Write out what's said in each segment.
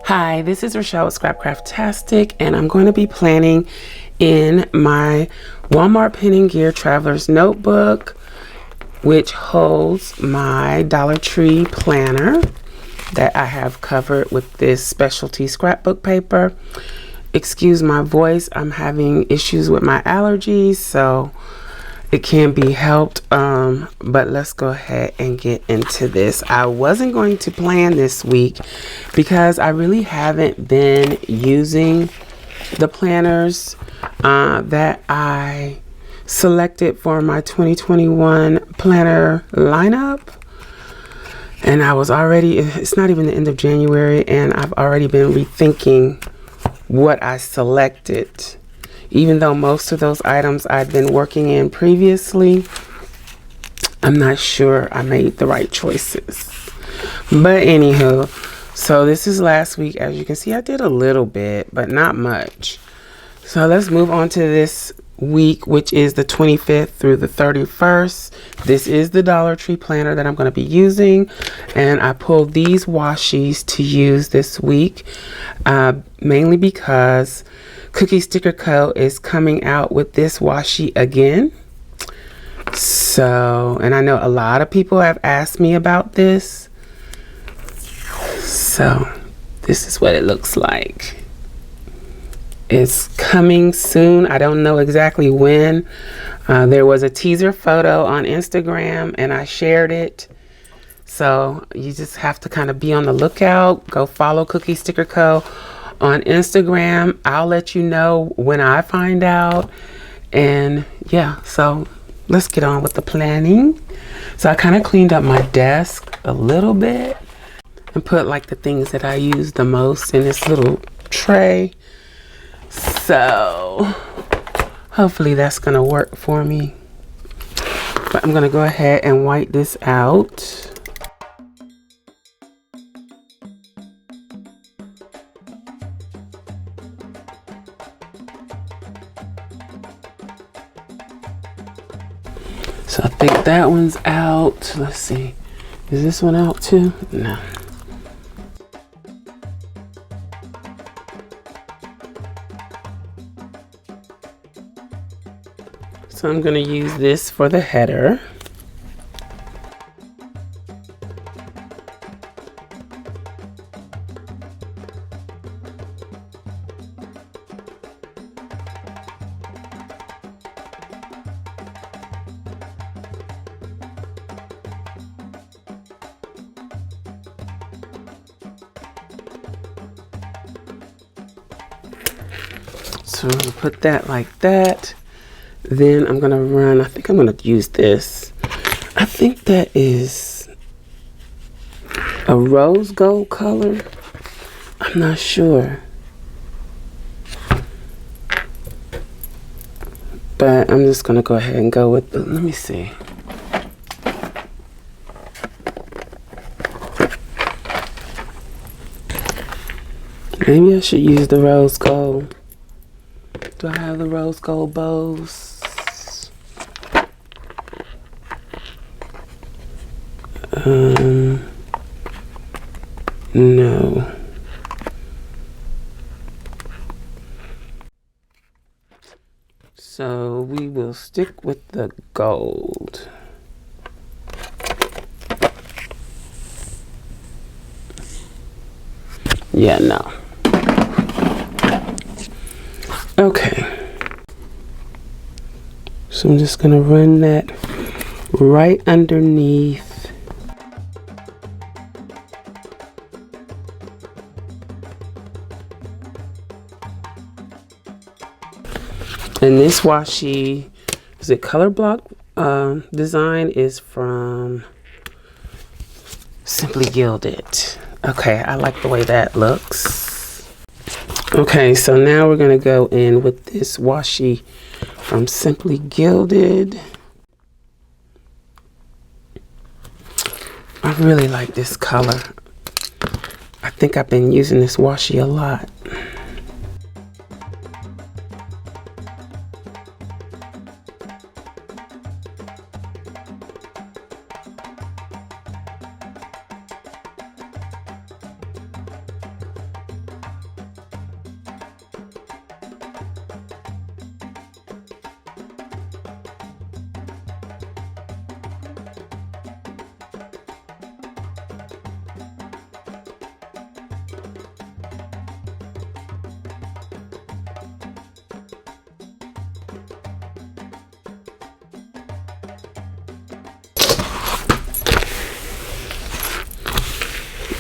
Hi, this is Rachelle with Scrapcraftastic, and I'm going to be planning in my Walmart Pen and Gear Traveler's Notebook, which holds my Dollar Tree planner that I have covered with this specialty scrapbook paper. Excuse my voice, I'm having issues with my allergies, so it can be helped, but let's go ahead and get into this. I wasn't going to plan this week because I really haven't been using the planners that I selected for my 2021 planner lineup. And I was already, it's not even the end of January, and I've already been rethinking what I selected. Even though most of those items I'd been working in previously, I'm not sure I made the right choices. But anywho, so this is last week. As you can see, I did a little bit, but not much. So let's move on to this week, which is the 25th through the 31st. This is the Dollar Tree planner that I'm going to be using, and I pulled these washi's to use this week, mainly because Cookie Sticker Co. is coming out with this washi again. So, and I know a lot of people have asked me about this. So, this is what it looks like. It's coming soon. I don't know exactly when. There was a teaser photo on Instagram and I shared it. So, you just have to kind of be on the lookout. Go follow Cookie Sticker Co. on Instagram. I'll let you know when I find out. And yeah, so let's get on with the planning. So I kind of cleaned up my desk a little bit and put like the things that I use the most in this little tray. So hopefully that's gonna work for me. But I'm gonna go ahead and white this out. So I think that one's out. Let's see. Is this one out too? No. So I'm going to use this for the header. So I'm going to put that like that. Then I'm going to run, I think I'm going to use this. I think that is a rose gold color. I'm not sure. But I'm just going to go ahead and go with the, let me see. Maybe I should use the rose gold. Do I have the rose gold bows? No. So we will stick with the gold. Yeah, no. Okay. So I'm just gonna run that right underneath. And this washi, is it color block design, is from Simply Gilded. Okay, I like the way that looks. Okay, so now we're gonna go in with this washi from Simply Gilded. I really like this color. I think I've been using this washi a lot.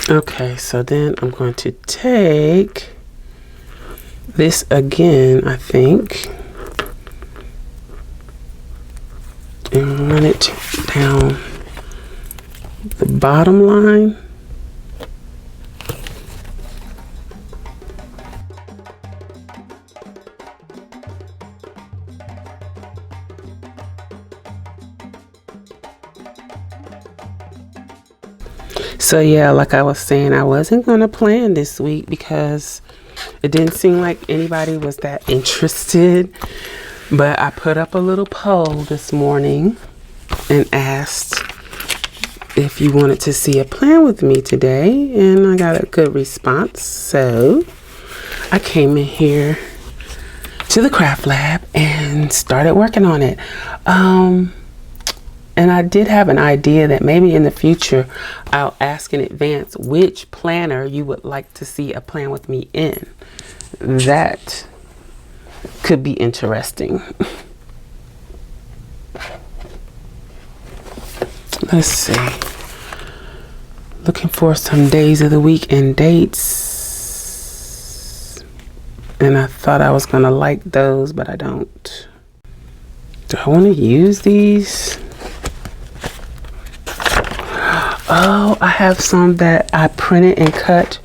Okay, so then I'm going to take this again, I think, and run it down the bottom line. So yeah, like I was saying, I wasn't going to plan this week because it didn't seem like anybody was that interested. But I put up a little poll this morning and asked if you wanted to see a plan with me today, and I got a good response. So I came in here to the craft lab and started working on it. And I did have an idea that maybe in the future I'll ask in advance which planner you would like to see a plan with me in. That could be interesting. Let's see. Looking for some days of the week and dates. And I thought I was gonna like those, but I don't. Do I want to use these? Oh, I have some that I printed and cut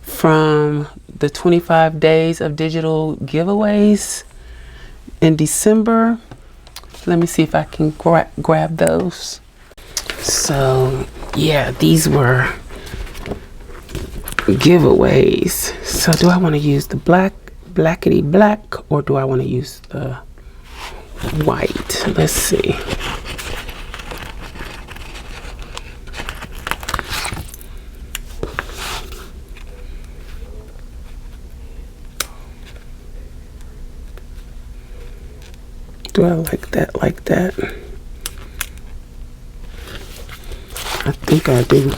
from the 25 days of digital giveaways in December. Let me see if I can grab those. So yeah, these were giveaways. So do I want to use the blackety black, or do I want to use the white? Let's see. Do I like that like that? I think I do.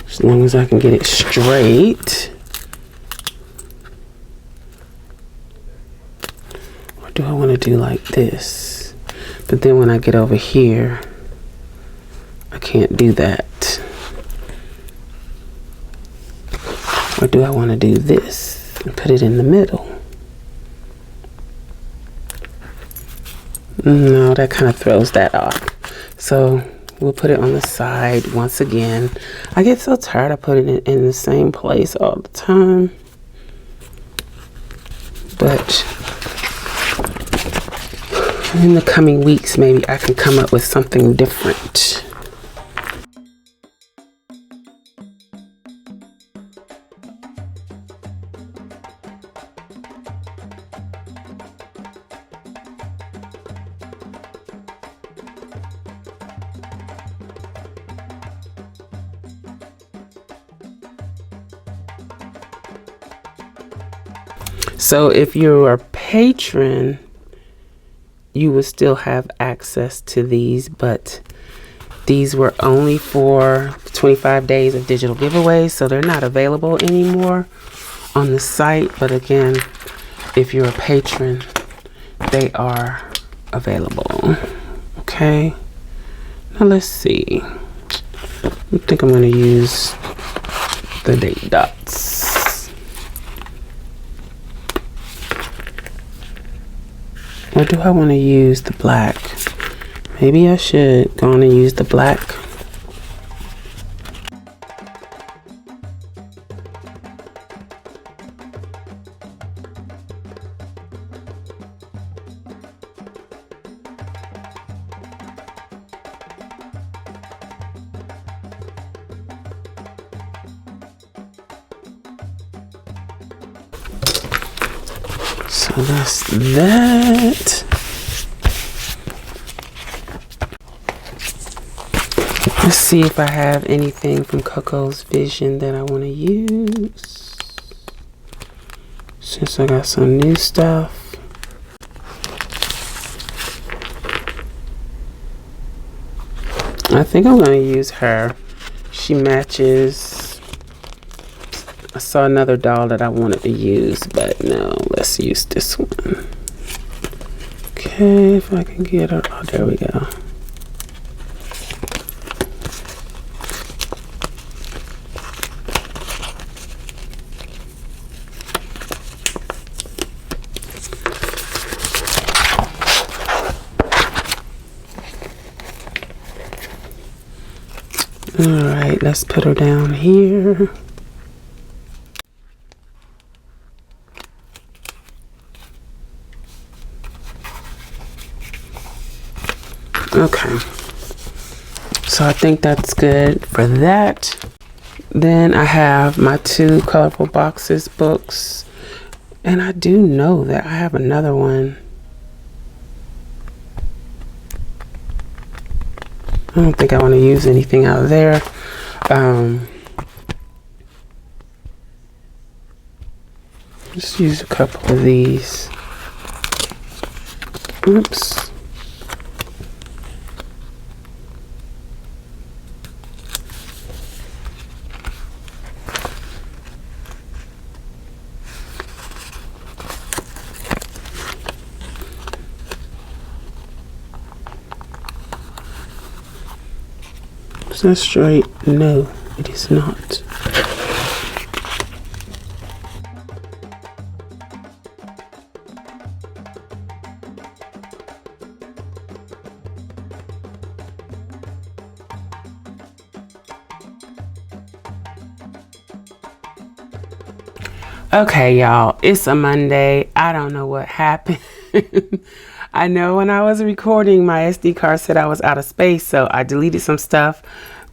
As long as I can get it straight. Or do I want to do like this? But then when I get over here, I can't do that. Or do I want to do this and put it in the middle? No, that kind of throws that off. So we'll put it on the side once again. I get so tired of putting it in the same place all the time. But in the coming weeks, maybe I can come up with something different. So if you're a patron, you will still have access to these, but these were only for 25 days of digital giveaways, so they're not available anymore on the site. But again, if you're a patron, they are available. Okay, now let's see. I think I'm going to use the date dots. Or do I want to use the black? Maybe I should go on and use the black. So that's that. Let's see if I have anything from COCO'S Vision that I want to use. Since I got some new stuff. I think I'm going to use her. She matches. I saw another doll that I wanted to use, but no, let's use this one. Okay, if I can get her. Oh, there we go. All right, let's put her down here. Okay, so I think that's good for that. Then I have my 2 colorful boxes books, and I do know that I have another one. I don't think I want to use anything out of there. Just use a couple of these. Oops. Is that straight? No, it is not. Okay, y'all, it's a Monday. I don't know what happened. I know when I was recording, my SD card said I was out of space, so I deleted some stuff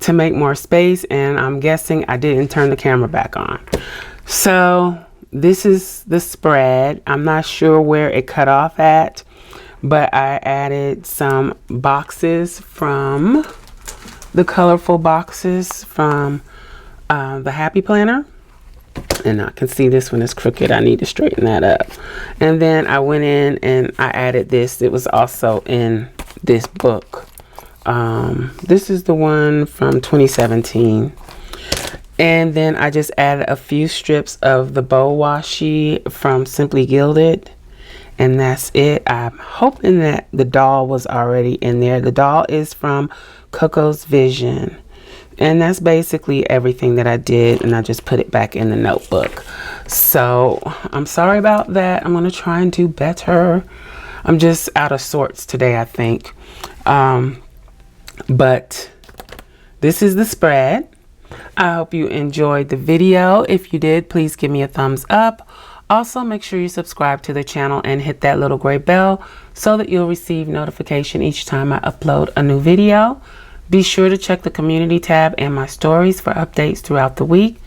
to make more space, and I'm guessing I didn't turn the camera back on. So this is the spread. I'm not sure where it cut off at, but I added some boxes from the colorful boxes from the Happy Planner. And I can see this one is crooked. I need to straighten that up. And then I went in and I added this. It was also in this book. This is the one from 2017. And then I just added a few strips of the bow washi from Simply Gilded. And that's it. I'm hoping that the doll was already in there. The doll is from COCO'S Vision. And that's basically everything that I did, and I just put it back in the notebook. So I'm sorry about that. I'm going to try and do better. I'm just out of sorts today, I think. But this is the spread. I hope you enjoyed the video. If you did, please give me a thumbs up. Also, make sure you subscribe to the channel and hit that little gray bell so that you'll receive notification each time I upload a new video. Be sure to check the community tab and my stories for updates throughout the week.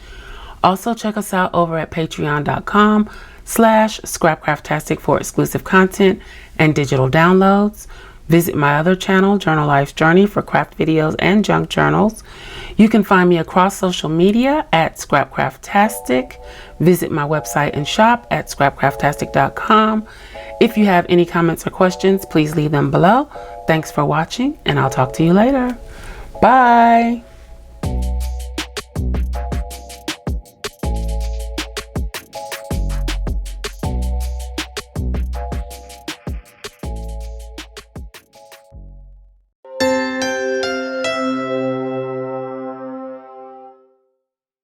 Also, check us out over at patreon.com/Scrapcraftastic for exclusive content and digital downloads. Visit my other channel, Journal Life's Journey, for craft videos and junk journals. You can find me across social media at Scrapcraftastic. Visit my website and shop at scrapcraftastic.com. If you have any comments or questions, please leave them below. Thanks for watching, and I'll talk to you later. Bye.